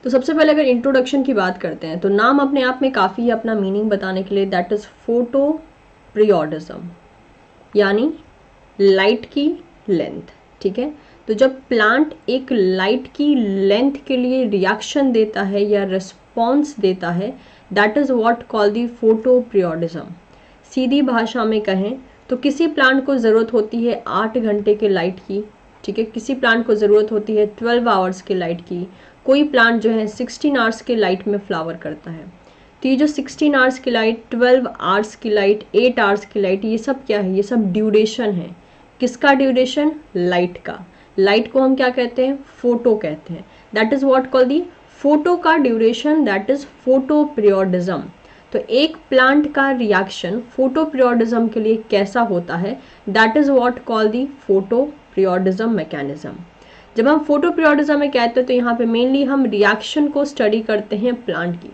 तो सबसे पहले अगर इंट्रोडक्शन की बात करते हैं तो नाम अपने आप में काफ़ी है अपना मीनिंग बताने के लिए, दैट इज़ फोटो पीरियोडिज्म, यानी लाइट की लेंथ। ठीक है, तो जब प्लांट एक लाइट की लेंथ के लिए रिएक्शन देता है या रिस्पॉन्स देता है, that is what call the photoperiodism. सीधी भाषा में कहें तो किसी प्लांट को ज़रूरत होती है 8 घंटे के लाइट की, ठीक है, किसी प्लांट को ज़रूरत होती है 12 आवर्स के लाइट की, कोई प्लांट जो है 16 आवर्स के लाइट में फ्लावर करता है। तो ये जो 16 आवर्स की लाइट, 12 आवर्स की लाइट, 8 आवर्स की लाइट, ये सब क्या है, ये सब ड्यूरेशन है। किसका ड्यूरेशन? लाइट का। लाइट को हम क्या कहते हैं? फोटो कहते हैं। That is what call the photo का duration, that is photoperiodism. तो एक प्लांट का रिएक्शन फोटो पीरियोडिज्म के लिए कैसा होता है, that is what call the photo periodism mechanism. जब हम फोटो पीरियोडिज्म में कहते हैं तो यहाँ पे मेनली हम रिएक्शन को स्टडी करते हैं प्लांट की,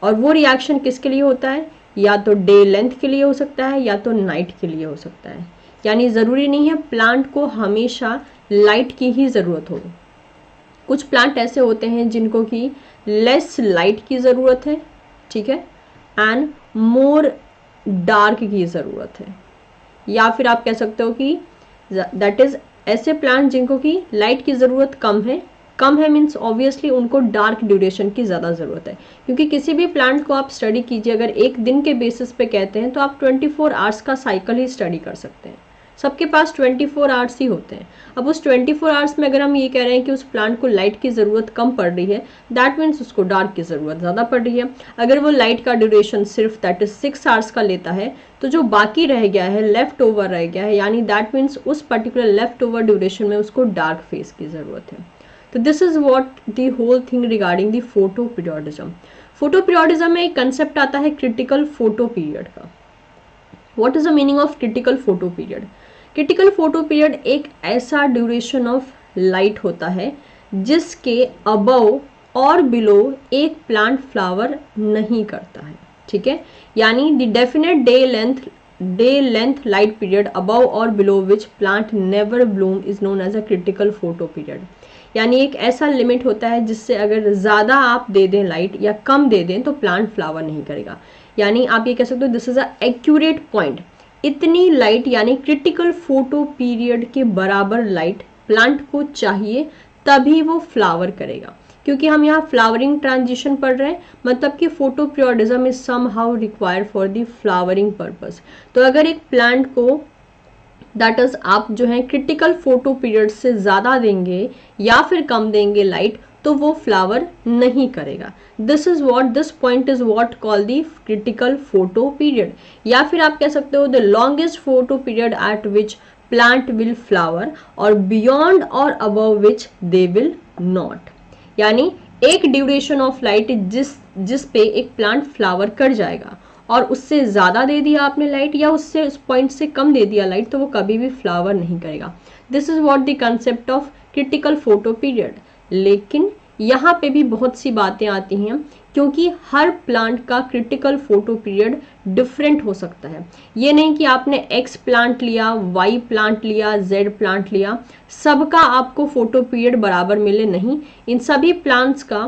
और वो रिएक्शन किसके लिए होता है? या तो डे लेंथ के लिए हो सकता है या तो नाइट के लिए हो सकता है। यानी ज़रूरी नहीं है प्लांट को हमेशा लाइट की ही ज़रूरत हो। कुछ प्लांट ऐसे होते हैं जिनको कि लेस लाइट की ज़रूरत है, ठीक है, एंड मोर डार्क की ज़रूरत है। या फिर आप कह सकते हो कि दैट इज़ ऐसे प्लांट जिनको कि लाइट की ज़रूरत कम है मीन्स ऑब्वियसली उनको डार्क ड्यूरेशन की ज़्यादा ज़रूरत है। क्योंकि किसी भी प्लांट को आप स्टडी कीजिए, अगर एक दिन के बेसिस पे कहते हैं तो आप 24 आवर्स का साइकिल ही स्टडी कर सकते हैं। सबके पास 24 आवर्स ही होते हैं। अब उस 24 आवर्स में अगर हम ये कह रहे हैं कि उस प्लांट को लाइट की ज़रूरत कम पड़ रही है, दैट मीन्स उसको डार्क की ज़रूरत ज़्यादा पड़ रही है। अगर वो लाइट का ड्यूरेशन सिर्फ दैट इज 6 आवर्स का लेता है, तो जो बाकी रह गया है, लेफ्ट ओवर रह गया है, यानी दैट मीन्स उस पर्टिकुलर लेफ्ट ओवर ड्यूरेशन में उसको डार्क फेज की ज़रूरत है। तो this is what the whole thing regarding the photoperiodism. Photoperiodism में एक कंसेप्ट आता है क्रिटिकल फोटो पीरियड का। What is the meaning of critical photoperiod? Critical photoperiod एक ऐसा ड्यूरेशन ऑफ लाइट होता है जिसके अबव और बिलो एक प्लांट फ्लावर नहीं करता है, ठीक है। यानी the definite day length light period above और below which plant never bloom is known as a critical photoperiod. यानी एक ऐसा लिमिट होता है जिससे अगर ज़्यादा आप दे दें लाइट या कम दे दें तो प्लांट फ्लावर नहीं करेगा। यानी आप ये कह सकते हो this is a accurate point. इतनी लाइट यानी क्रिटिकल फोटो पीरियड के बराबर लाइट प्लांट को चाहिए, तभी वो फ्लावर करेगा। क्योंकि हम यहाँ फ्लावरिंग ट्रांजिशन पढ़ रहे हैं, मतलब कि photoperiodism is somehow required for the flowering purpose. तो अगर एक प्लांट को दैट इज आप जो है क्रिटिकल फोटो पीरियड से ज़्यादा देंगे या फिर कम देंगे लाइट, तो वो फ्लावर नहीं करेगा। This point is what call the critical photo period. या फिर आप कह सकते हो the longest photo period eight which plant will flower और बियॉन्ड और above which they will not. यानी एक ड्यूरेशन ऑफ लाइट जिस पे एक प्लांट फ्लावर कर जाएगा, और उससे ज़्यादा दे दिया आपने लाइट या उससे उस पॉइंट से कम दे दिया लाइट, तो वो कभी भी फ्लावर नहीं करेगा। This is what the concept of critical photo period. लेकिन यहाँ पे भी बहुत सी बातें आती हैं, क्योंकि हर प्लांट का क्रिटिकल फोटो पीरियड डिफरेंट हो सकता है। ये नहीं कि आपने एक्स प्लांट लिया, वाई प्लांट लिया, जेड प्लांट लिया, सबका आपको फोटो पीरियड बराबर मिले, नहीं। इन सभी प्लांट्स का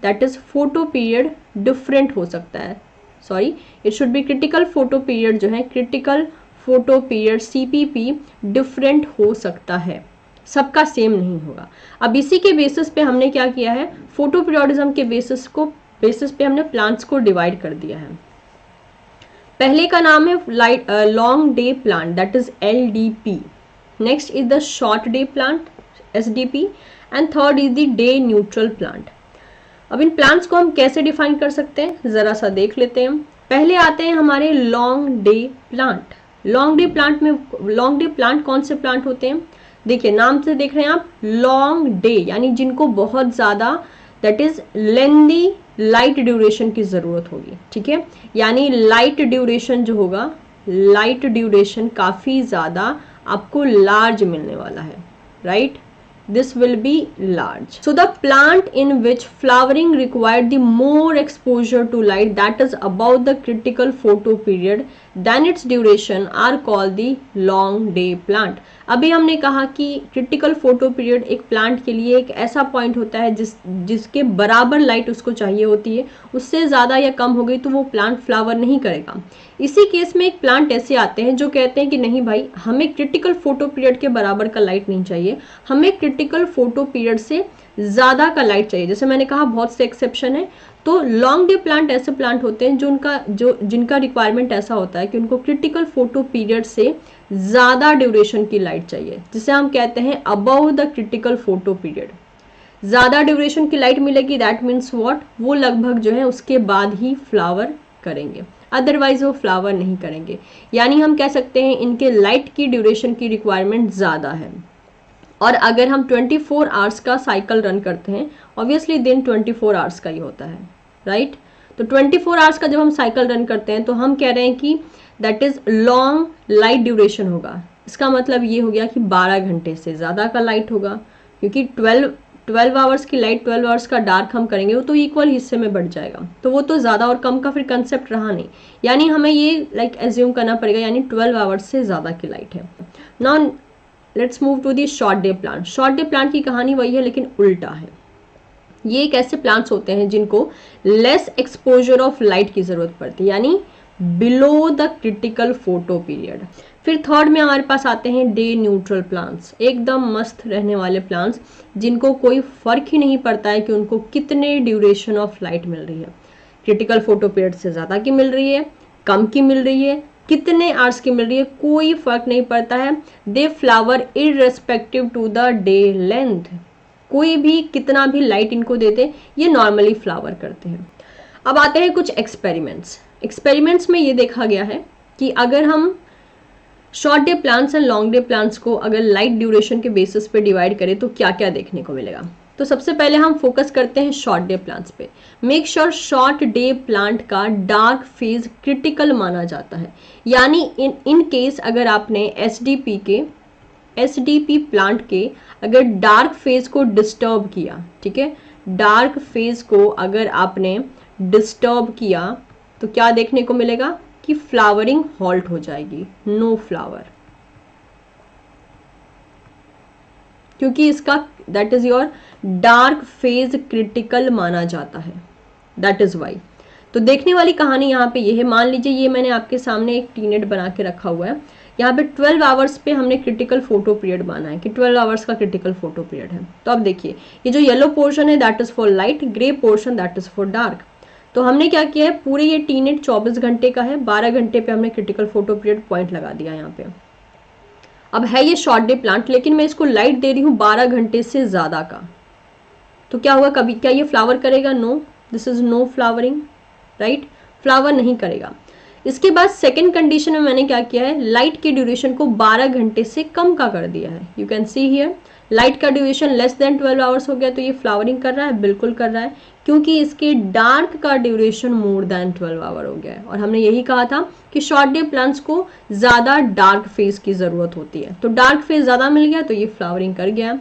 that is photo period different हो सकता है। Sorry, it should be critical photo period जो है, critical photo period CPP different हो सकता है, सबका सेम नहीं होगा। अब इसी के बेसिस पे हमने क्या किया है, फोटो पीरियोडिज्म के बेसिस पे हमने प्लांट्स को डिवाइड कर दिया है। पहले का नाम है long day plant, that is LDP। Next is the short day plant, SDP, and third is the day neutral plant. अब इन प्लांट्स को हम कैसे डिफाइन कर सकते हैं, जरा सा देख लेते हैं। पहले आते हैं हमारे long day plant. Long day plant कौन से प्लांट होते हैं? देखिए नाम से देख रहे हैं आप, लॉन्ग डे यानी जिनको बहुत ज़्यादा that is lengthy light duration की ज़रूरत होगी, ठीक है। यानी लाइट ड्यूरेशन जो होगा, लाइट ड्यूरेशन काफ़ी ज़्यादा आपको लार्ज मिलने वाला है, right. This will be large. So the plant in which flowering required the more exposure to light, that is above the critical photo period, then its duration are called the long day plant. अभी हमने कहा कि critical photoperiod एक plant के लिए एक ऐसा point होता है जिसके बराबर लाइट उसको चाहिए होती है, उससे ज़्यादा या कम हो गई तो वो प्लांट फ्लावर नहीं करेगा। इसी केस में एक प्लांट ऐसे आते हैं जो कहते हैं कि नहीं भाई, हमें क्रिटिकल फोटो पीरियड के बराबर का लाइट नहीं चाहिए, हमें क्रिटिकल फोटो पीरियड से ज़्यादा का लाइट चाहिए। जैसे मैंने कहा बहुत से एक्सेप्शन है, तो लॉन्ग डे प्लांट ऐसे प्लांट होते हैं जिनका रिक्वायरमेंट ऐसा होता है कि उनको क्रिटिकल फोटो पीरियड से ज़्यादा ड्यूरेशन की लाइट चाहिए, जिसे हम कहते हैं above the critical photo period. ज़्यादा ड्यूरेशन की लाइट मिलेगी, दैट मीन्स व्हाट, वो लगभग जो है उसके बाद ही फ्लावर करेंगे, अदरवाइज वो फ्लावर नहीं करेंगे। यानी हम कह सकते हैं इनके लाइट की ड्यूरेशन की रिक्वायरमेंट ज़्यादा है। और अगर हम 24 आवर्स का साइकिल रन करते हैं, ऑब्वियसली दिन 24 आवर्स का ही होता है, राइट। तो 24 आवर्स का जब हम साइकिल रन करते हैं तो हम कह रहे हैं कि that is long light duration होगा। इसका मतलब ये हो गया कि 12 घंटे से ज़्यादा का लाइट होगा, क्योंकि 12 आवर्स की लाइट, 12 आवर्स का डार्क हम करेंगे वो तो इक्वल हिस्से में बढ़ जाएगा, तो वो तो ज़्यादा और कम का फिर कंसेप्ट रहा नहीं। यानी हमें ये एज्यूम करना पड़ेगा, यानी 12 आवर्स से ज़्यादा की लाइट है। Now let's move to the short day plant. Short day plant की कहानी वही है लेकिन उल्टा है। ये एक ऐसे प्लांट्स होते हैं जिनको लेस एक्सपोजर ऑफ लाइट की जरूरत पड़ती है, यानी below the critical photo period. फिर थर्ड में हमारे पास आते हैं डे न्यूट्रल प्लांट्स, एकदम मस्त रहने वाले प्लांट्स जिनको कोई फर्क ही नहीं पड़ता है कि उनको कितने ड्यूरेशन ऑफ लाइट मिल रही है, क्रिटिकल फोटो पीरियड से ज़्यादा की मिल रही है, कम की मिल रही है, कितने आवर्स की मिल रही है, कोई फर्क नहीं पड़ता है। They flower irrespective to the day length, कोई भी कितना भी लाइट इनको देते ये नॉर्मली फ्लावर करते हैं। अब आते हैं कुछ एक्सपेरिमेंट्स में ये देखा गया है कि अगर हम short day plants and long day plants को अगर लाइट ड्यूरेशन के बेसिस पे डिवाइड करें तो क्या क्या देखने को मिलेगा। तो सबसे पहले हम फोकस करते हैं शॉर्ट डे प्लांट्स पे। Make sure short day plant का डार्क फेज क्रिटिकल माना जाता है, यानी इन केस अगर आपने एसडीपी प्लांट के अगर डार्क फेज को डिस्टर्ब किया, ठीक है, डार्क फेज को अगर आपने डिस्टर्ब किया तो क्या देखने को मिलेगा कि फ्लावरिंग हॉल्ट हो जाएगी, नो फ्लावर, क्योंकि इसका that is your dark phase critical माना जाता है, दैट इज वाई। तो देखने वाली कहानी यहाँ पे ये है, मान लीजिए ये मैंने आपके सामने एक टीनेट बना के रखा हुआ है, यहाँ पे 12 आवर्स पे हमने क्रिटिकल फोटो पीरियड माना है कि 12 आवर्स का क्रिटिकल फोटो पीरियड है। तो अब देखिए ये जो येलो पोर्शन है that is for light, grey portion that is for dark. तो हमने क्या किया है, पूरे ये टीनेट 24 घंटे का है, 12 घंटे पे हमने क्रिटिकल फोटो पीरियड पॉइंट लगा दिया यहाँ पे। अब है ये शॉर्ट डे प्लांट, लेकिन मैं इसको लाइट दे रही हूँ 12 घंटे से ज्यादा का, तो क्या हुआ, कभी क्या ये फ्लावर करेगा, no, this is no flowering, right, flower नहीं करेगा। इसके बाद सेकेंड कंडीशन में मैंने क्या किया है, लाइट की ड्यूरेशन को 12 घंटे से कम का कर दिया है। You can see here light का ड्यूरेशन लेस देन 12 आवर्स हो गया, तो ये फ्लावरिंग कर रहा है, बिल्कुल कर रहा है, क्योंकि इसके डार्क का ड्यूरेशन मोर देन 12 आवर हो गया है। और हमने यही कहा था कि शॉर्ट डे प्लांट्स को ज़्यादा डार्क फेज की ज़रूरत होती है, तो डार्क फेज ज़्यादा मिल गया तो ये फ्लावरिंग कर गया।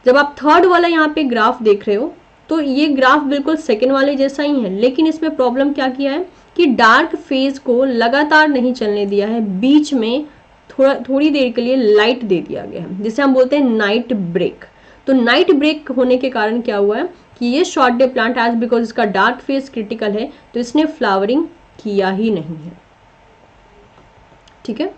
जब आप थर्ड वाला यहाँ पे ग्राफ देख रहे हो तो ये ग्राफ बिल्कुल सेकेंड वाले जैसा ही है, लेकिन इसमें प्रॉब्लम क्या किया है कि डार्क फेज को लगातार नहीं चलने दिया है, बीच में थोड़ी देर के लिए लाइट दे दिया गया है, जिसे हम बोलते हैं नाइट ब्रेक। तो नाइट ब्रेक होने के कारण क्या हुआ है कि ये short day plant as because इसका डार्क फेज क्रिटिकल है तो इसने फ्लावरिंग किया ही नहीं है, ठीक है।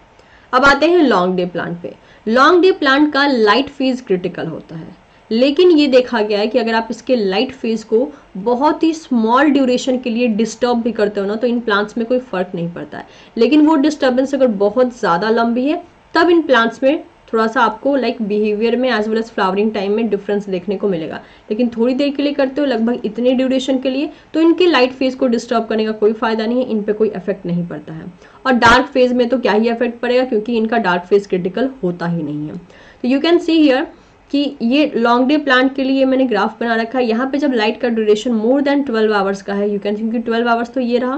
अब आते हैं लॉन्ग डे प्लांट पे। लॉन्ग डे प्लांट का लाइट फेज क्रिटिकल होता है, लेकिन ये देखा गया है कि अगर आप इसके लाइट फेज को बहुत ही स्मॉल ड्यूरेशन के लिए डिस्टर्ब भी करते हो ना तो इन प्लांट्स में कोई फर्क नहीं पड़ता है, लेकिन वो डिस्टर्बेंस अगर बहुत ज़्यादा लंबी है तब इन प्लांट्स में थोड़ा सा आपको बिहेवियर में as well as flowering time में डिफरेंस देखने को मिलेगा। लेकिन थोड़ी देर के लिए करते हो लगभग इतने ड्यूरेशन के लिए तो इनके लाइट फेज को डिस्टर्ब करने का कोई फायदा नहीं है, इन पे कोई इफेक्ट नहीं पड़ता है। और डार्क फेज में तो क्या ही इफेक्ट पड़ेगा, क्योंकि इनका डार्क फेज क्रिटिकल होता ही नहीं है। तो यू कैन सी हियर कि ये लॉन्ग डे प्लांट के लिए मैंने ग्राफ बना रखा है, यहाँ पे जब लाइट का ड्यूरेशन मोर देन 12 आवर्स का है, यू कैन सी, 12 आवर्स तो ये रहा,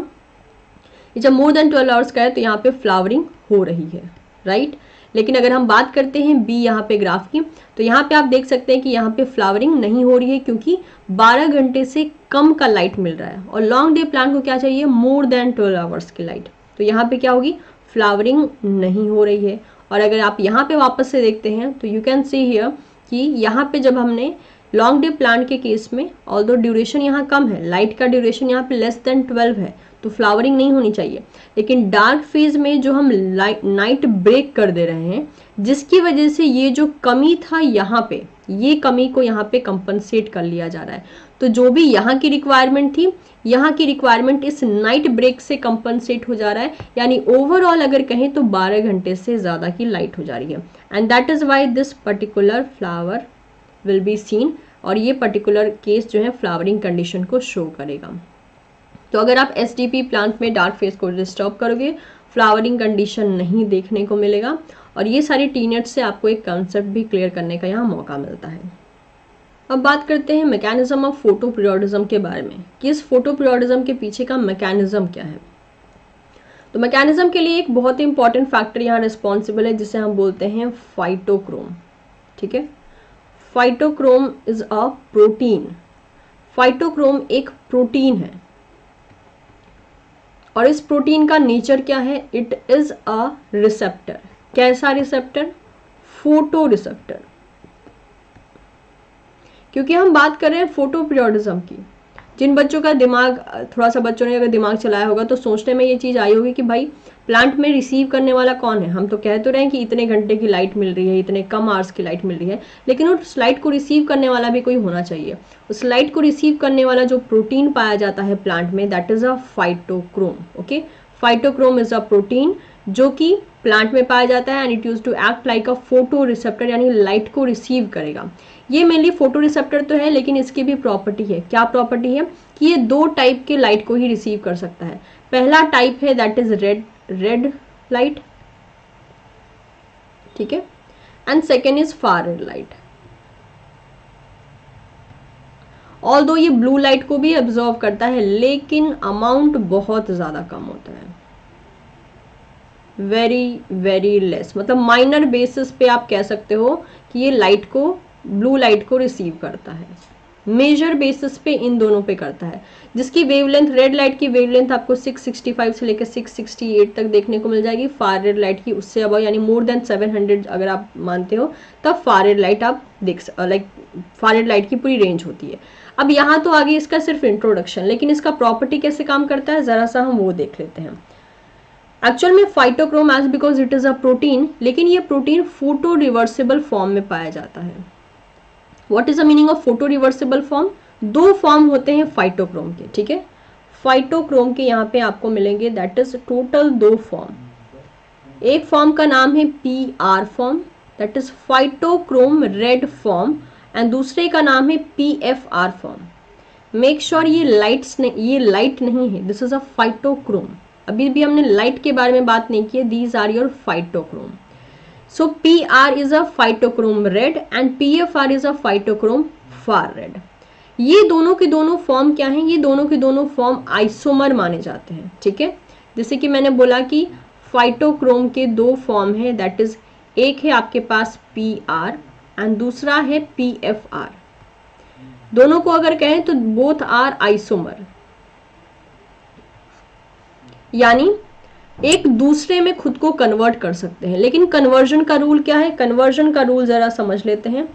ये जब मोर देन 12 आवर्स का है तो यहाँ पे फ्लावरिंग हो रही है, राइट। लेकिन अगर हम बात करते हैं बी यहाँ पे ग्राफ की, तो यहाँ पे आप देख सकते हैं कि यहाँ पे फ्लावरिंग नहीं हो रही है, क्योंकि 12 घंटे से कम का लाइट मिल रहा है और लॉन्ग डे प्लांट को क्या चाहिए, मोर देन 12 आवर्स की लाइट। तो यहाँ पे क्या होगी, फ्लावरिंग नहीं हो रही है। और अगर आप यहाँ पे वापस से देखते हैं तो यू कैन सी हियर कि यहाँ पे जब हमने लॉन्ग डे प्लांट के केस में ऑल्दो ड्यूरेशन यहाँ कम है, लाइट का ड्यूरेशन यहाँ पे लेस देन 12 है, तो फ्लावरिंग नहीं होनी चाहिए। लेकिन डार्क फेज में जो हम नाइट ब्रेक कर दे रहे हैं, जिसकी वजह से ये जो कमी था यहाँ पे, ये कमी को यहाँ पे कंपनसेट कर लिया जा रहा है। तो जो भी यहाँ की रिक्वायरमेंट थी, यहाँ की रिक्वायरमेंट इस नाइट ब्रेक से कंपनसेट हो जा रहा है। यानी ओवरऑल अगर कहें तो 12 घंटे से ज़्यादा की लाइट हो जा रही है। And that is why this particular flower will be seen. और ये पर्टिकुलर केस जो है फ्लावरिंग कंडीशन को शो करेगा। तो अगर आप SDP प्लांट में डार्क फेज को डिस्टर्ब करोगे, फ्लावरिंग कंडीशन नहीं देखने को मिलेगा। और ये सारी टीनेट्स से आपको एक कंसेप्ट भी क्लियर करने का यहाँ मौका मिलता है। अब बात करते हैं मैकेनिज्म ऑफ फोटो पीरियोडिज्म के बारे में कि इस फोटो पीरियोडिज्म के पीछे का मैकेनिज्म क्या है। तो मैकेनिज्म के लिए एक बहुत ही इंपॉर्टेंट फैक्टर यहाँ रिस्पॉन्सिबल है, जिसे हम बोलते हैं फाइटोक्रोम। ठीक है, phytochrome is a protein. Phytochrome एक प्रोटीन है और इस प्रोटीन का नेचर क्या है? It is a receptor. कैसा रिसेप्टर? Photo receptor. क्योंकि हम बात कर रहे हैं फोटो पीरियोडिज्म की। जिन बच्चों का दिमाग, थोड़ा सा बच्चों ने अगर दिमाग चलाया होगा तो सोचने में ये चीज़ आई होगी कि भाई प्लांट में रिसीव करने वाला कौन है। हम तो कह तो रहे हैं कि इतने घंटे की लाइट मिल रही है, इतने कम आवर्स की लाइट मिल रही है, लेकिन उस लाइट को रिसीव करने वाला भी कोई होना चाहिए। उस लाइट को रिसीव करने वाला जो प्रोटीन पाया जाता है प्लांट में, that is a phytochrome. Okay, phytochrome is a protein जो कि प्लांट में पाया जाता है and it use to act like a photoreceptor, यानी लाइट को रिसीव करेगा। ये मेनली फोटो रिसेप्टर तो है, लेकिन इसकी भी प्रॉपर्टी है। क्या प्रॉपर्टी है? कि ये दो टाइप के लाइट को ही रिसीव कर सकता है। पहला टाइप है दैट इज रेड लाइट, ठीक है, and second is far red light. Although ये ब्लू लाइट को भी एब्जॉर्व करता है, लेकिन अमाउंट बहुत ज्यादा कम होता है, वेरी वेरी लेस। मतलब माइनर बेसिस पे आप कह सकते हो कि ये लाइट को, ब्लू लाइट को रिसीव करता है। मेजर बेसिस पे इन दोनों पे करता है, जिसकी वेवलेंथ, रेड लाइट की वेवलेंथ आपको 665 से लेकर 668 तक देखने को मिल जाएगी। फार रेड लाइट की उससे अब, यानी मोर देन 700 अगर आप मानते हो, तब फार रेड लाइट आप देख, लाइक फार रेड लाइट की पूरी रेंज होती है। अब यहाँ तो आगे इसका सिर्फ इंट्रोडक्शन, लेकिन इसका प्रॉपर्टी कैसे काम करता है जरा सा हम वो देख लेते हैं। एक्चुअल में phytochrome as because it is a protein, लेकिन ये प्रोटीन फोटो रिवर्सिबल फॉर्म में पाया जाता है। What is the meaning of photo reversible form? दो फॉर्म होते हैं फाइटोक्रोम के, ठीक है। फाइटोक्रोम के यहाँ पे आपको मिलेंगे दैट इज टोटल दो फॉर्म। एक फॉर्म का नाम है PR form, that is phytochrome red form, and दूसरे का नाम है PFR फॉर्म। मेक श्योर ये लाइट नहीं है, दिस इज अ फाइटोक्रोम। अभी भी हमने लाइट के बारे में बात नहीं की है, these are your phytochrome. So PR is a phytochrome red and PFR is a phytochrome far red. ये दोनों के दोनों फॉर्म क्या हैं? ये दोनों के दोनों फॉर्म आइसोमर माने जाते हैं, ठीक है। जैसे कि मैंने बोला कि फाइटोक्रोम के दो फॉर्म है, दैट इज एक है आपके पास PR एंड दूसरा है PFR। दोनों को अगर कहें तो बोथ आर आइसोमर, यानी एक दूसरे में खुद को कन्वर्ट कर सकते हैं। लेकिन कन्वर्जन का रूल क्या है? कन्वर्जन का रूल जरा समझ लेते हैं।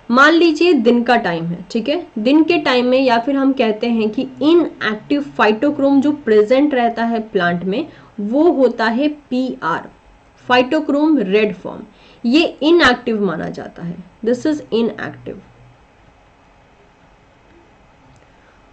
मान लीजिए दिन का टाइम है, ठीक है। दिन के टाइम में, या फिर हम कहते हैं कि इनएक्टिव फाइटोक्रोम जो प्रेजेंट रहता है प्लांट में, वो होता है PR, फाइटोक्रोम रेड फॉर्म। ये इनएक्टिव माना जाता है, दिस इज इनएक्टिव।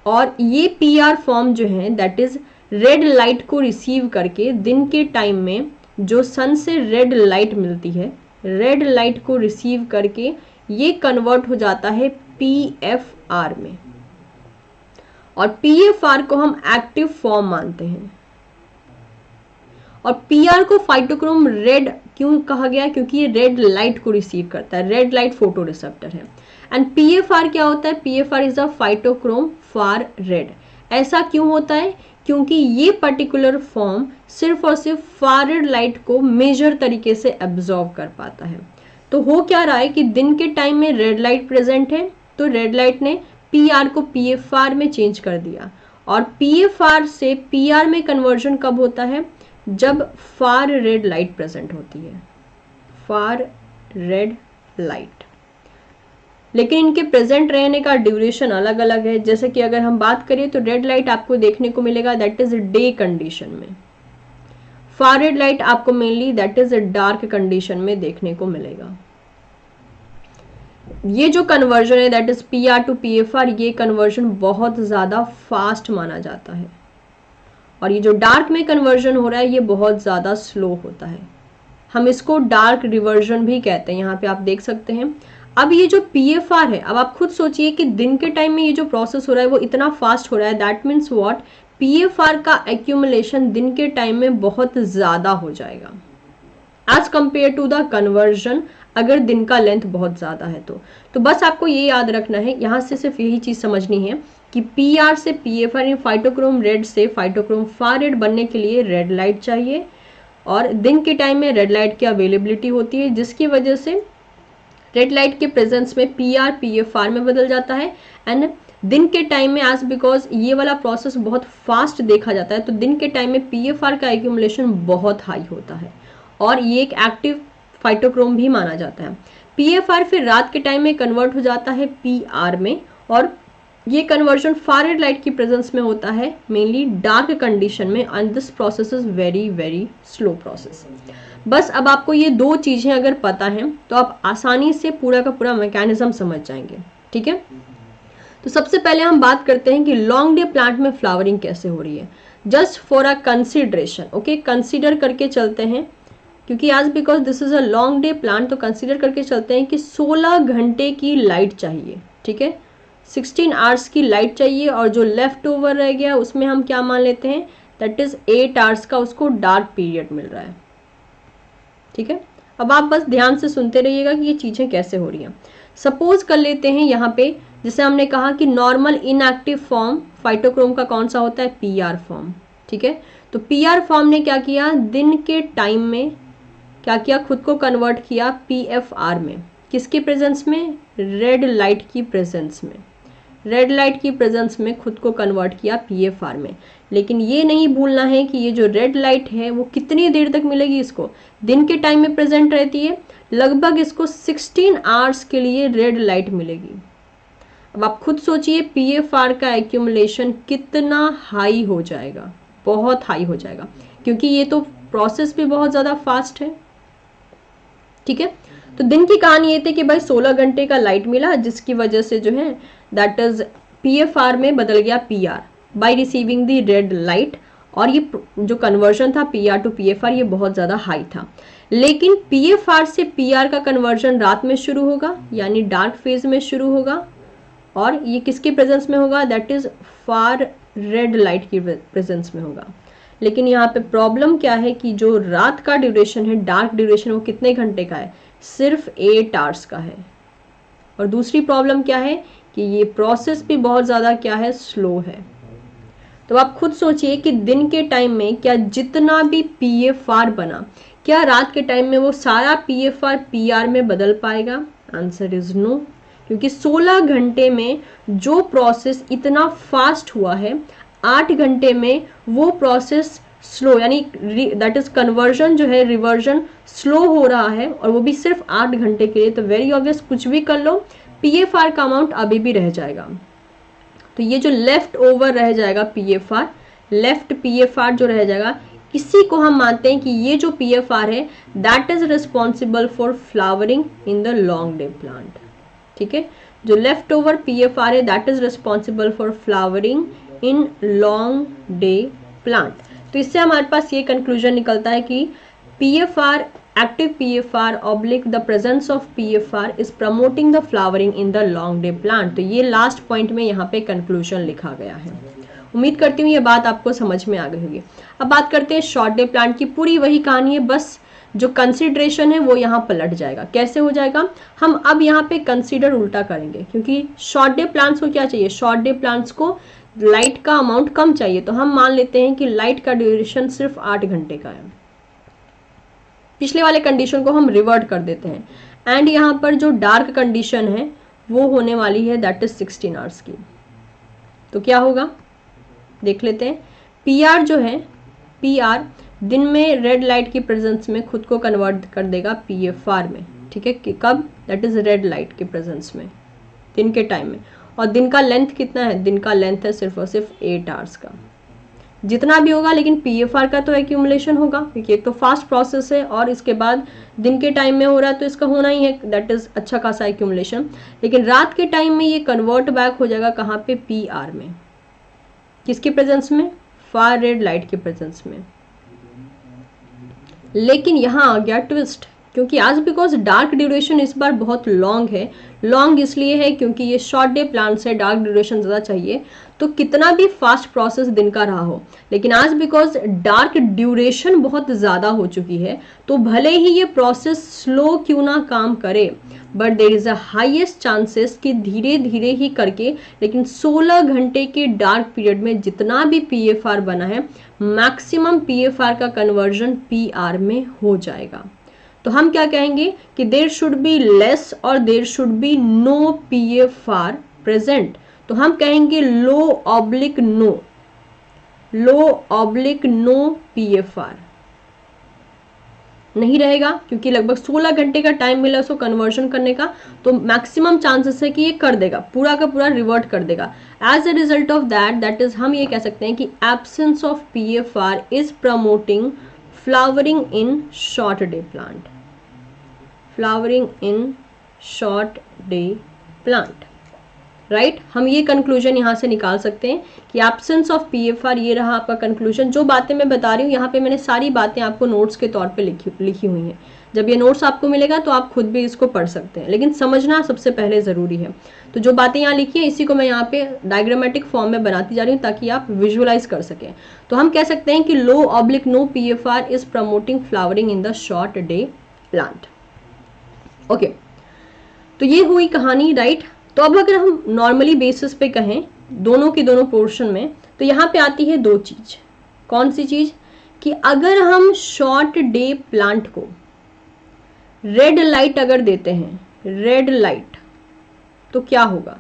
और ये PR फॉर्म जो है दैट इज रेड लाइट को रिसीव करके, दिन के टाइम में जो सन से रेड लाइट मिलती है, रेड लाइट को रिसीव करके ये कन्वर्ट हो जाता है PFR में, और PFR को हम एक्टिव फॉर्म मानते हैं। और PR को फाइटोक्रोम रेड क्यों कहा गया? क्योंकि ये रेड लाइट को रिसीव करता है, रेड लाइट फोटो रिसेप्टर है। एंड PFR क्या होता है? PFR is a phytochrome far red. ऐसा क्यों होता है? क्योंकि ये पर्टिकुलर फॉर्म सिर्फ और सिर्फ फार रेड लाइट को मेजर तरीके से एब्जॉर्ब कर पाता है। तो हो क्या रहा है कि दिन के टाइम में रेड लाइट प्रेजेंट है, तो रेड लाइट ने PR को PFR में चेंज कर दिया, और PFR से PR में कन्वर्जन कब होता है? जब फार रेड लाइट प्रेजेंट होती है, फार रेड लाइट। लेकिन इनके प्रेजेंट रहने का ड्यूरेशन अलग अलग है। जैसे कि अगर हम बात करें तो रेड लाइट आपको देखने को मिलेगा दैट इज डे कंडीशन में, फार रेड लाइट आपको mainly that is dark condition में देखने को मिलेगा। ये जो कन्वर्जन है that is PR to PFR, ये कन्वर्जन बहुत ज़्यादा फास्ट माना जाता है, और ये जो डार्क में कन्वर्जन हो रहा है ये बहुत ज़्यादा स्लो होता है। हम इसको डार्क रिवर्जन भी कहते हैं, यहाँ पे आप देख सकते हैं। अब ये जो पीएफआर है, अब आप खुद सोचिए कि दिन के टाइम में ये जो प्रोसेस हो रहा है वो इतना फास्ट हो रहा है, दैट मीन्स व्हाट, पीएफआर का एक्यूमुलेशन दिन के टाइम में बहुत ज़्यादा हो जाएगा as compare to the conversion, अगर दिन का लेंथ बहुत ज़्यादा है तो बस आपको ये याद रखना है, यहाँ से सिर्फ यही चीज़ समझनी है कि पीआर से पीएफआर यानी फाइटोक्रोम रेड से फाइटोक्रोम फार रेड बनने के लिए रेड लाइट चाहिए, और दिन के टाइम में रेड लाइट की अवेलेबिलिटी होती है, जिसकी वजह से रेड लाइट के प्रेजेंस में पीआर पीएफआर में बदल जाता है। एंड दिन के टाइम में एज बिकॉज ये वाला प्रोसेस बहुत फास्ट देखा जाता है, तो दिन के टाइम में पीएफआर का एक्यूमुलेशन बहुत हाई होता है, और ये एक एक्टिव फाइटोक्रोम भी माना जाता है। पीएफआर फिर रात के टाइम में कन्वर्ट हो जाता है पीआर में, और ये कन्वर्जन फार रेड लाइट की प्रेजेंस में होता है मेनली डार्क कंडीशन में, and this process is very very slow process. बस अब आपको ये दो चीज़ें अगर पता हैं तो आप आसानी से पूरा का पूरा मैकेनिज्म समझ जाएंगे, ठीक है। तो सबसे पहले हम बात करते हैं कि लॉन्ग डे प्लांट में फ्लावरिंग कैसे हो रही है, just for a consideration, okay, consider करके चलते हैं, क्योंकि आज because this is a long day plant, तो कंसिडर करके चलते हैं कि 16 घंटे की लाइट चाहिए, ठीक है, 16 आवर्स की लाइट चाहिए, और जो लेफ्ट ओवर रह गया उसमें हम क्या मान लेते हैं, दैट इज 8 आवर्स का उसको डार्क पीरियड मिल रहा है, ठीक है। अब आप बस ध्यान से सुनते रहिएगा कि ये चीज़ें कैसे हो रही हैं। सपोज कर लेते हैं यहाँ पे, जैसे हमने कहा कि नॉर्मल इनएक्टिव फॉर्म फाइटोक्रोम का कौन सा होता है, पीआर फॉर्म, ठीक है। तो पीआर फॉर्म ने क्या किया, दिन के टाइम में क्या किया, खुद को कन्वर्ट किया पीएफआर में, किसके प्रेजेंस में, रेड लाइट की प्रेजेंस में, रेड लाइट की प्रेजेंस में खुद को कन्वर्ट किया पीएफआर में। लेकिन ये नहीं भूलना है कि ये जो रेड लाइट है वो कितनी देर तक मिलेगी, इसको दिन के टाइम में प्रेजेंट रहती है, लगभग इसको 16 आवर्स के लिए रेड लाइट मिलेगी। अब आप खुद सोचिए पीएफआर का एक्यूमुलेशन कितना हाई हो जाएगा, बहुत हाई हो जाएगा, क्योंकि ये तो प्रोसेस भी बहुत ज़्यादा फास्ट है, ठीक है। तो दिन की कहानी ये थी कि भाई 16 घंटे का लाइट मिला, जिसकी वजह से जो है दैट इज पीएफआर में बदल गया PR by receiving the red light, और ये जो कन्वर्जन था पीआर टू पीएफआर ये बहुत ज़्यादा हाई था। लेकिन पीएफआर से पीआर का कन्वर्जन रात में शुरू होगा, यानी डार्क फेज में शुरू होगा, और ये किसके प्रेजेंस में होगा, that is far red light की प्रेजेंस में होगा। लेकिन यहाँ पे प्रॉब्लम क्या है कि जो रात का ड्यूरेशन है, डार्क ड्यूरेशन, वो कितने घंटे का है, सिर्फ 8 आवर्स का है। और दूसरी प्रॉब्लम क्या है कि ये प्रोसेस भी बहुत ज़्यादा क्या है, स्लो है। तो आप खुद सोचिए कि दिन के टाइम में क्या जितना भी पीएफआर बना, क्या रात के टाइम में वो सारा पीएफआर पीआर में बदल पाएगा, आंसर इज नो, क्योंकि 16 घंटे में जो प्रोसेस इतना फास्ट हुआ है, 8 घंटे में वो प्रोसेस स्लो, यानी दैट इज कन्वर्जन जो है, रिवर्जन स्लो हो रहा है, और वो भी सिर्फ 8 घंटे के लिए। तो वेरी ऑब्वियस, कुछ भी कर लो पीएफआर का अमाउंट अभी भी रह जाएगा। तो ये जो लेफ्ट ओवर रह जाएगा पीएफआर, लेफ्ट पीएफआर जो रह जाएगा, इसी को हम मानते हैं कि ये जो पीएफआर है that is responsible for flowering in the long day plant, ठीक है। जो लेफ्ट ओवर पीएफआर है that is responsible for flowering in long day plant. तो इससे हमारे पास ये कंक्लूजन निकलता है कि PFR, active PFR oblique the presence of PFR is promoting the flowering in the long day plant। तो ये लास्ट पॉइंट में यहाँ पे कंक्लूजन लिखा गया है। उम्मीद करती हूँ ये बात आपको समझ में आ गई होगी। अब बात करते हैं शॉर्ट डे प्लांट की। पूरी वही कहानी है, बस जो कंसिडरेशन है वो यहाँ पलट जाएगा। कैसे हो जाएगा, हम अब यहाँ पे कंसिडर उल्टा करेंगे, क्योंकि शॉर्ट डे प्लांट्स को क्या चाहिए, शॉर्ट डे प्लांट्स को लाइट का अमाउंट कम चाहिए। तो हम मान लेते हैं कि लाइट का ड्यूरेशन सिर्फ 8 घंटे का है। पिछले वाले कंडीशन को हम रिवर्ट कर देते हैं, एंड यहाँ पर जो डार्क कंडीशन है वो होने वाली है दैट इज 16 आवर्स की। तो क्या होगा देख लेते हैं। पीआर जो है, पीआर दिन में रेड लाइट की प्रेजेंस में खुद को कन्वर्ट कर देगा PFR में, ठीक है, कि कब, दैट इज रेड लाइट की प्रेजेंस में, दिन के टाइम में। और दिन का लेंथ कितना है, दिन का लेंथ है सिर्फ और सिर्फ 8 आवर्स का। जितना भी होगा लेकिन PFR का तो एक्यूमुलेशन होगा, क्योंकि एक तो फास्ट प्रोसेस है और इसके बाद दिन के टाइम में हो रहा है तो इसका होना ही है, दैट इज अच्छा खासा एक्यूमुलेशन। लेकिन रात के टाइम में ये कन्वर्ट बैक हो जाएगा कहाँ पे, PR में। किसकी प्रेजेंस में, फार रेड लाइट की प्रेजेंस में। लेकिन यहाँ आ गया ट्विस्ट, क्योंकि आज बिकॉज डार्क ड्यूरेशन इस बार बहुत लॉन्ग है। लॉन्ग इसलिए है क्योंकि ये शॉर्ट डे प्लांट्स है, डार्क ड्यूरेशन ज़्यादा चाहिए, तो कितना भी फास्ट प्रोसेस दिन का रहा हो, लेकिन आज बिकॉज डार्क ड्यूरेशन बहुत ज़्यादा हो चुकी है, तो भले ही ये प्रोसेस स्लो क्यों ना काम करे, but there is a highest chances कि धीरे धीरे ही करके, लेकिन 16 घंटे के डार्क पीरियड में जितना भी PFR बना है, मैक्सिमम PFR का कन्वर्जन PR में हो जाएगा। तो हम क्या कहेंगे कि देयर शुड बी लेस और there should be no PFR present. तो हम कहेंगे low oblique no, low oblique no PFR नहीं रहेगा, क्योंकि लगभग 16 घंटे का टाइम मिला उसको कन्वर्जन करने का, तो मैक्सिमम चांसेस है कि ये कर देगा, पूरा का पूरा रिवर्ट कर देगा। As a result of that, that is हम ये कह सकते हैं कि absence of PFR is promoting flowering in short day plant, flowering in short day plant, right. हम ये कंक्लूजन यहाँ से निकाल सकते हैं कि एब्सेंस ऑफ PFR, ये रहा आपका कंक्लूजन। जो बातें मैं बता रही हूँ यहाँ पे मैंने सारी बातें आपको नोट्स के तौर पे लिखी हुई हैं। जब ये नोट्स आपको मिलेगा तो आप खुद भी इसको पढ़ सकते हैं, लेकिन समझना सबसे पहले ज़रूरी है। तो जो बातें यहाँ लिखी है इसी को मैं यहाँ पे डायग्रामेटिक फॉर्म में बनाती जा रही हूँ ताकि आप विजुअलाइज कर सकें। तो हम कह सकते हैं कि low oblique no PFR is promoting flowering in the short day plant. Okay, तो ये हुई कहानी, राइट। तो अब अगर हम नॉर्मली बेसिस पे कहें दोनों के दोनों पोर्शन में, तो यहाँ पे आती है दो चीज। कौन सी चीज, कि अगर हम शॉर्ट डे प्लांट को रेड लाइट अगर देते हैं, रेड लाइट, तो क्या होगा।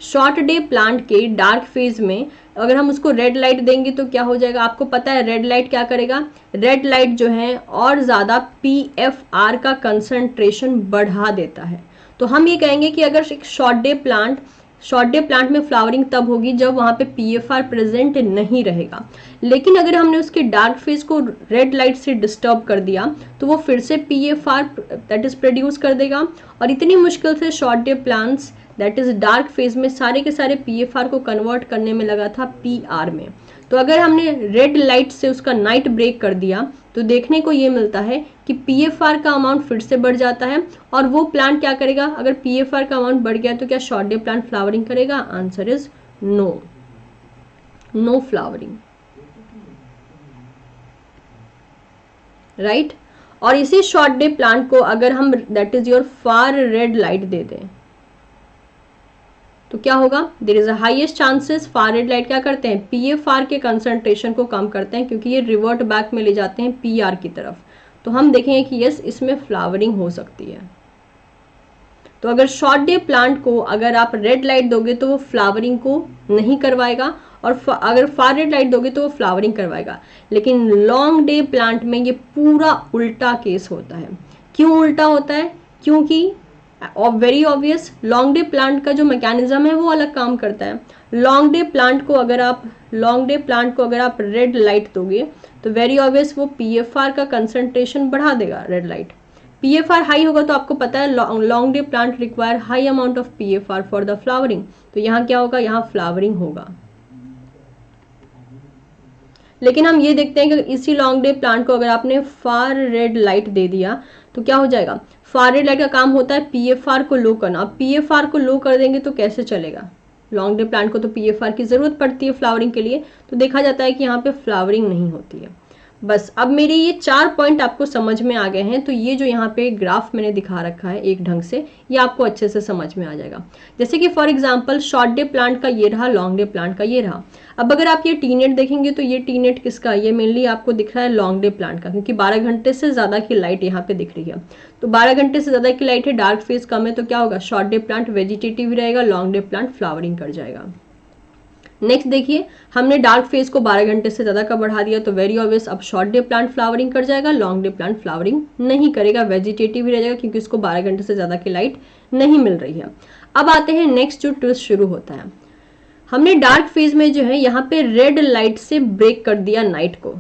शॉर्ट डे प्लांट के डार्क फेज में अगर हम उसको रेड लाइट देंगे तो क्या हो जाएगा, आपको पता है रेड लाइट क्या करेगा, रेड लाइट जो है और ज़्यादा PFR का कंसंट्रेशन बढ़ा देता है। तो हम ये कहेंगे कि अगर एक शॉर्ट डे प्लांट में फ्लावरिंग तब होगी जब वहाँ पे PFR प्रेजेंट नहीं रहेगा। लेकिन अगर हमने उसके डार्क फेज को रेड लाइट से डिस्टर्ब कर दिया तो वो फिर से PFR दैट इज प्रोड्यूस कर देगा, और इतनी मुश्किल से short day plants that is dark phase में सारे के सारे PFR को कन्वर्ट करने में लगा था PR में। तो अगर हमने रेड लाइट से उसका नाइट ब्रेक कर दिया तो देखने को ये मिलता है कि PFR का अमाउंट फिर से बढ़ जाता है, और वो प्लांट क्या करेगा, अगर PFR का अमाउंट बढ़ गया तो क्या शॉर्ट डे प्लांट फ्लावरिंग करेगा, answer is no, no flowering, right. और इसी शॉर्ट डे प्लांट को अगर हम that is your far red light दे दें तो क्या होगा, there is a highest chances, far red light क्या करते हैं, PFR के कंसंट्रेशन को कम करते हैं, क्योंकि ये रिवर्ट बैक में ले जाते हैं PR की तरफ। तो हम देखेंगे कि यस, इसमें फ्लावरिंग हो सकती है। तो अगर शॉर्ट डे प्लांट को अगर आप रेड लाइट दोगे तो वो फ्लावरिंग को नहीं करवाएगा, और अगर फार रेड लाइट दोगे तो वो फ्लावरिंग करवाएगा। लेकिन लॉन्ग डे प्लांट में ये पूरा उल्टा केस होता है। क्यों उल्टा होता है, क्योंकि very obvious, long day plant का जो मैकेनिज्म है वो अलग काम करता है। लॉन्ग डे प्लांट को अगर आप रेड लाइट दोगे तो वेरी ऑब्वियस वो PFR का कंसंट्रेशन बढ़ा देगा। रेड लाइट PFR हाई होगा तो आपको पता है long day plant require high amount of PFR for the flowering. तो यहाँ क्या होगा, यहाँ फ्लावरिंग होगा। लेकिन हम ये देखते हैं कि इसी लॉन्ग डे प्लांट को अगर आपने फार रेड लाइट दे दिया तो क्या हो जाएगा, फार रेड लाइट का काम होता है PFR को लो करना। अब PFR को लो कर देंगे तो कैसे चलेगा, लॉन्ग डे प्लांट को तो PFR की ज़रूरत पड़ती है फ्लावरिंग के लिए, तो देखा जाता है कि यहाँ पे फ्लावरिंग नहीं होती है। बस अब मेरे ये 4 पॉइंट आपको समझ में आ गए हैं, तो ये जो यहाँ पे ग्राफ मैंने दिखा रखा है एक ढंग से, ये आपको अच्छे से समझ में आ जाएगा। जैसे कि for example short day plant का ये रहा, लॉन्ग डे प्लांट का ये रहा। अब अगर आप ये टी-नेट देखेंगे तो ये टी-नेट किसका, ये मेनली आपको दिख रहा है लॉन्ग डे प्लांट का, क्योंकि 12 घंटे से ज़्यादा की लाइट यहाँ पे दिख रही है। तो 12 घंटे से ज़्यादा की लाइट है, डार्क फेज कम है, तो क्या होगा, शॉर्ट डे प्लांट वेजिटेटिव रहेगा, लॉन्ग डे प्लांट फ्लावरिंग कर जाएगा। नेक्स्ट देखिए, हमने डार्क फेज को 12 घंटे से ज़्यादा का बढ़ा दिया, तो वेरी ऑब्वियस अब शॉर्ट डे प्लांट फ्लावरिंग कर जाएगा, लॉन्ग डे प्लांट फ्लावरिंग नहीं करेगा, वेजिटेटिव ही रह जाएगा क्योंकि उसको 12 घंटे से ज़्यादा की लाइट नहीं मिल रही है। अब आते हैं नेक्स्ट जो ट्विस्ट शुरू होता है, हमने डार्क फेज में जो है यहाँ पे रेड लाइट से ब्रेक कर दिया नाइट को।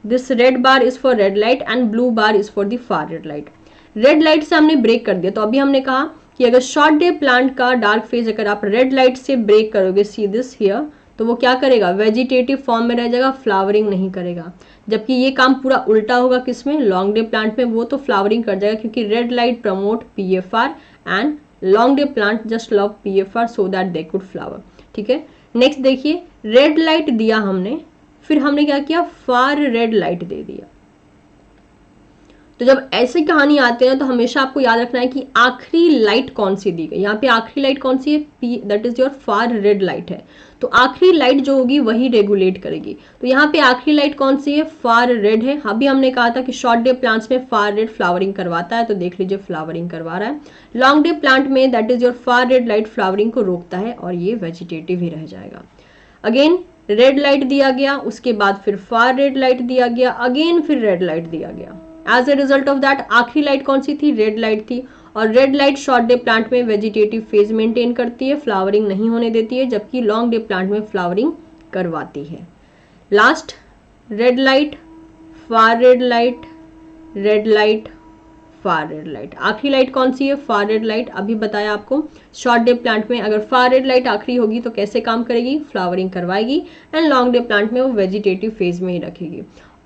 This red bar is for red light and blue bar is for the far red light. Red light से हमने ब्रेक कर दिया, तो अभी हमने कहा कि अगर शॉर्ट डे प्लांट का डार्क फेज अगर आप रेड लाइट से ब्रेक करोगे, सी दिस हियर, तो वो क्या करेगा, वेजिटेटिव फॉर्म में रह जाएगा, फ्लावरिंग नहीं करेगा। जबकि ये काम पूरा उल्टा होगा किसमें, लॉन्ग डे प्लांट में, वो तो फ्लावरिंग कर जाएगा क्योंकि red light promote PFR and long day plant just love PFR so that they could flower. ठीक है, नेक्स्ट देखिए, रेड लाइट दिया हमने, फिर हमने क्या किया, फार रेड लाइट दे दिया। तो जब ऐसी कहानी आते हैं तो हमेशा आपको याद रखना है कि आखिरी लाइट कौन सी दी गई। यहाँ पे आखिरी लाइट कौन सी है, P, that is your far red light है, तो आखिरी लाइट जो होगी वही रेगुलेट करेगी। तो यहाँ पे आखिरी लाइट कौन सी है, फार रेड है। अभी हमने कहा था कि शॉर्ट डे प्लांट्स में फार रेड फ्लावरिंग करवाता है, तो देख लीजिए फ्लावरिंग करवा रहा है। लॉन्ग डे प्लांट में that is your far red light flowering को रोकता है और ये वेजिटेटिव ही रह जाएगा। अगेन रेड लाइट दिया गया, उसके बाद फिर फार रेड लाइट दिया गया, अगेन फिर रेड लाइट दिया गया। As a result of that आखिरी लाइट कौन सी थी, रेड लाइट थी। और red light short day plant में वेजिटेटिव फेज मेंटेन करती है, फ्लावरिंग नहीं होने देती है, जबकि लॉन्ग डे प्लांट में फ्लावरिंग करवाती है। Last, red light, far red light, red light, far red light. आखिरी लाइट कौन सी है, फार रेड लाइट। अभी बताया आपको, शॉर्ट डे प्लांट में अगर फार रेड लाइट आखिरी होगी तो कैसे काम करेगी, फ्लावरिंग करवाएगी, एंड लॉन्ग डे प्लांट में वो वेजिटेटिव फेज में ही रखेगी।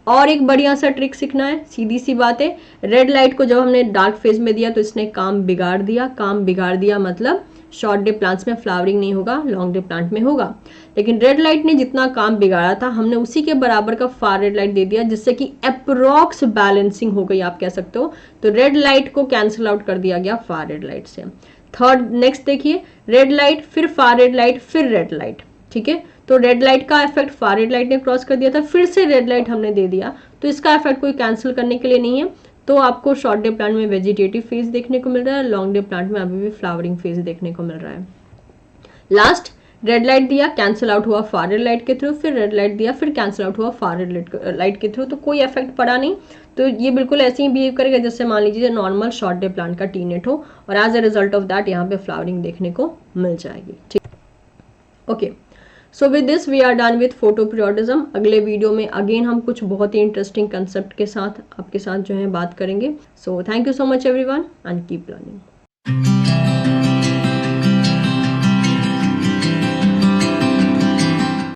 और एक बढ़िया सा ट्रिक सीखना है, सीधी सी बात है, रेड लाइट को जब हमने डार्क फेज में दिया तो इसने काम बिगाड़ दिया। काम बिगाड़ दिया मतलब शॉर्ट डे प्लांट्स में फ्लावरिंग नहीं होगा, लॉन्ग डे प्लांट में होगा। लेकिन रेड लाइट ने जितना काम बिगाड़ा था हमने उसी के बराबर का फार रेड लाइट दे दिया, जिससे कि अप्रोक्स बैलेंसिंग हो गई, आप कह सकते हो। तो रेड लाइट को कैंसिल आउट कर दिया गया फार रेड लाइट से। थर्ड, नेक्स्ट देखिए, रेड लाइट, फिर फार रेड लाइट, फिर रेड लाइट। ठीक है, तो रेड लाइट का इफेक्ट फार रेड लाइट ने क्रॉस कर दिया था, फिर से रेड लाइट हमने दे दिया, तो इसका इफेक्ट कोई कैंसिल करने के लिए नहीं है। तो आपको शॉर्ट डे प्लांट में वेजिटेटिव फेज देखने को मिल रहा है, लॉन्ग डे प्लांट में अभी भी फ्लावरिंग फेज देखने को मिल रहा है। लास्ट, रेड लाइट दिया, कैंसिल आउट हुआ फार रेड लाइट के थ्रू, फिर रेड लाइट दिया, फिर कैंसिल आउट हुआ फार रेड लाइट के थ्रू, तो कोई इफेक्ट पड़ा नहीं। तो ये बिल्कुल ऐसे ही बिहेव करेगा जैसे मान लीजिए नॉर्मल शॉर्ट डे प्लांट का टी नेट हो, और as a result of that यहाँ पे फ्लावरिंग देखने को मिल जाएगी। ठीक, okay, so with this we are done with photoperiodism. अगले वीडियो में अगेन हम कुछ बहुत ही इंटरेस्टिंग कंसेप्ट के साथ आपके साथ जो है बात करेंगे। So thank you so much everyone and keep learning.